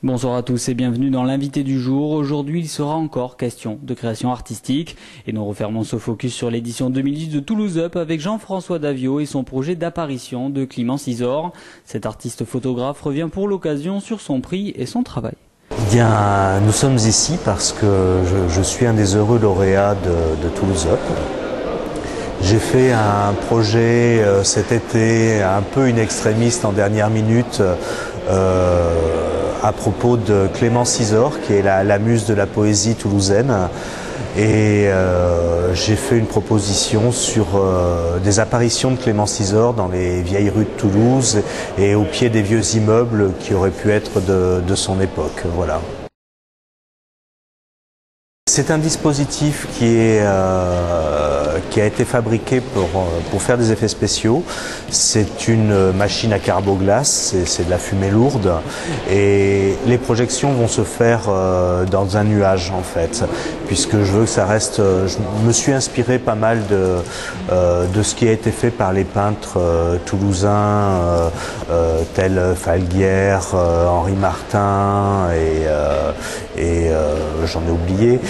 Bonsoir à tous et bienvenue dans l'invité du jour. Aujourd'hui, il sera encore question de création artistique et nous refermons ce focus sur l'édition 2010 de Toulouse Up avec Jean-François Davio et son projet d'apparition de Clémence Isor. Cet artiste photographe revient pour l'occasion sur son prix et son travail. Bien, nous sommes ici parce que je suis un des heureux lauréats de Toulouse Up. J'ai fait un projet cet été un peu in extremis en dernière minute à propos de Clémence Isor, qui est la muse de la poésie toulousaine. Et j'ai fait une proposition sur des apparitions de Clémence Isor dans les vieilles rues de Toulouse et au pied des vieux immeubles qui auraient pu être de son époque. Voilà. C'est un dispositif qui a été fabriqué pour faire des effets spéciaux. C'est une machine à carboglace, c'est de la fumée lourde et les projections vont se faire dans un nuage en fait, puisque je veux que ça reste. Je me suis inspiré pas mal de ce qui a été fait par les peintres toulousains tels Falguière, Henri Martin et j'en ai oublié,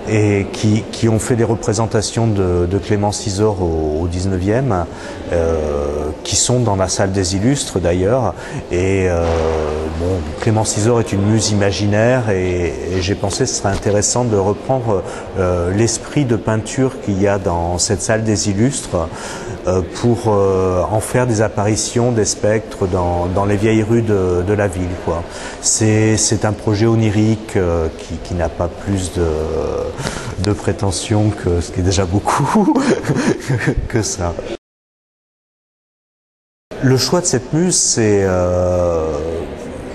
et qui ont fait des représentations de Clémence Isor au 19e, qui sont dans la salle des illustres d'ailleurs. Et bon, Clémence Isor est une muse imaginaire et j'ai pensé que ce serait intéressant de reprendre l'esprit de peinture qu'il y a dans cette salle des illustres pour en faire des apparitions des spectres dans les vieilles rues de la ville, quoi. C'est un projet onirique qui n'a pas plus de prétention que ce qui est déjà beaucoup que ça. Le choix de cette muse, c'est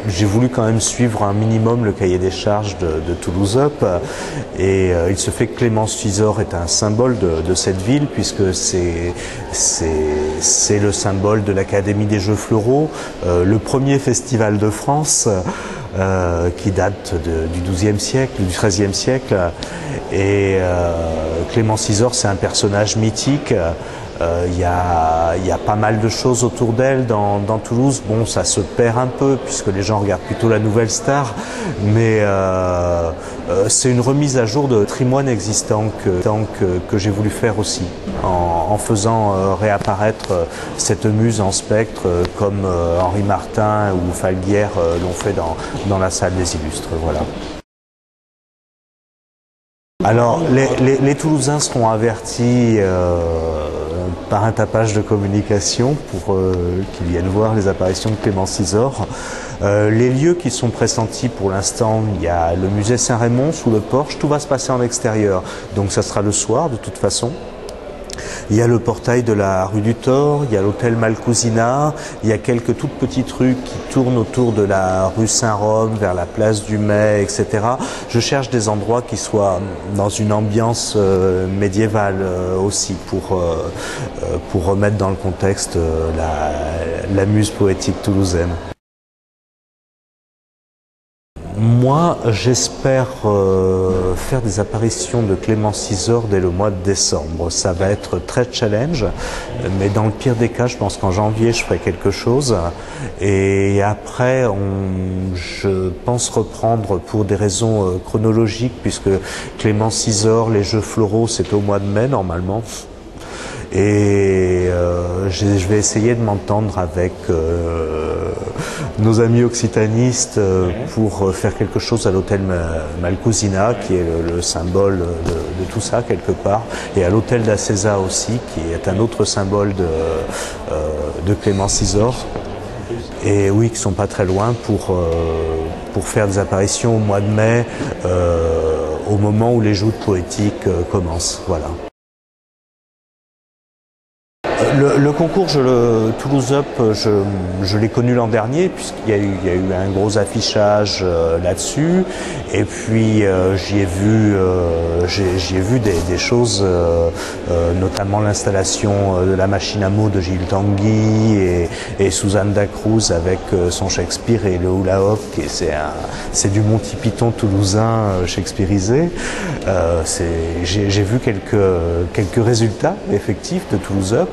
j'ai voulu quand même suivre un minimum le cahier des charges de Toulouse Up, et il se fait que Clémence Isor est un symbole de cette ville, puisque c'est le symbole de l'Académie des Jeux Floraux, le premier festival de France qui date du XIIe siècle, du XIIIe siècle, et Clémence Isor, c'est un personnage mythique. Il y a pas mal de choses autour d'elle dans Toulouse. Bon, ça se perd un peu puisque les gens regardent plutôt la Nouvelle Star, mais c'est une remise à jour de patrimoine existant que j'ai voulu faire aussi, en faisant réapparaître cette muse en spectre comme Henri Martin ou Falguière l'ont fait dans la salle des illustres. Voilà. Alors, les Toulousains seront avertis par un tapage de communication pour qu'ils viennent voir les apparitions de Clémence Isor. Les lieux qui sont pressentis pour l'instant, il y a le musée Saint-Raymond sous le porche, tout va se passer en extérieur, donc ça sera le soir de toute façon. Il y a le portail de la rue du Thor, il y a l'hôtel Malcousina, il y a quelques toutes petites rues qui tournent autour de la rue Saint-Rome, vers la place du Mai, etc. Je cherche des endroits qui soient dans une ambiance médiévale aussi, pour remettre dans le contexte la muse poétique toulousaine. Moi, j'espère faire des apparitions de Clémence Isor dès le mois de décembre. Ça va être très challenge, mais dans le pire des cas, je pense qu'en janvier, je ferai quelque chose. Et après, je pense reprendre pour des raisons chronologiques, puisque Clémence Isor, les Jeux Floraux, c'est au mois de mai normalement. Et je vais essayer de m'entendre avec nos amis occitanistes pour faire quelque chose à l'hôtel Malcousina, qui est le symbole de tout ça quelque part, et à l'hôtel d'Acésa aussi, qui est un autre symbole de Clémence Isor. Et oui, qui sont pas très loin pour faire des apparitions au mois de mai, au moment où les joutes poétiques commencent. Voilà. Le concours Toulouse Up, je l'ai connu l'an dernier, puisqu'il y a eu un gros affichage là-dessus, et puis j'y ai vu des choses, notamment l'installation de la machine à mots de Gilles Tanguy et Suzanne Dacruz avec son Shakespeare et le hula hoop, et c'est du Monty Python toulousain shakespearisé. J'ai vu quelques résultats effectifs de Toulouse Up.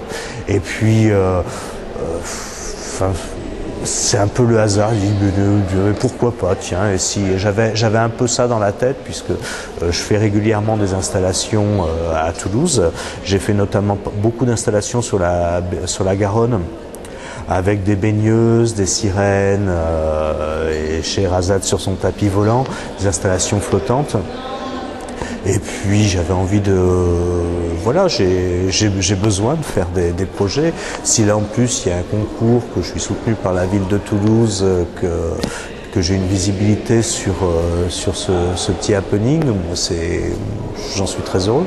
Et puis, C'est un peu le hasard, je dis mais pourquoi pas, tiens, et si j'avais un peu ça dans la tête, puisque je fais régulièrement des installations à Toulouse. J'ai fait notamment beaucoup d'installations sur la Garonne, avec des baigneuses, des sirènes, et Scheherazade sur son tapis volant, des installations flottantes. Et puis j'avais envie de... Voilà, j'ai besoin de faire des projets. Si là en plus il y a un concours, que je suis soutenu par la ville de Toulouse, que j'ai une visibilité sur ce petit happening, j'en suis très heureux.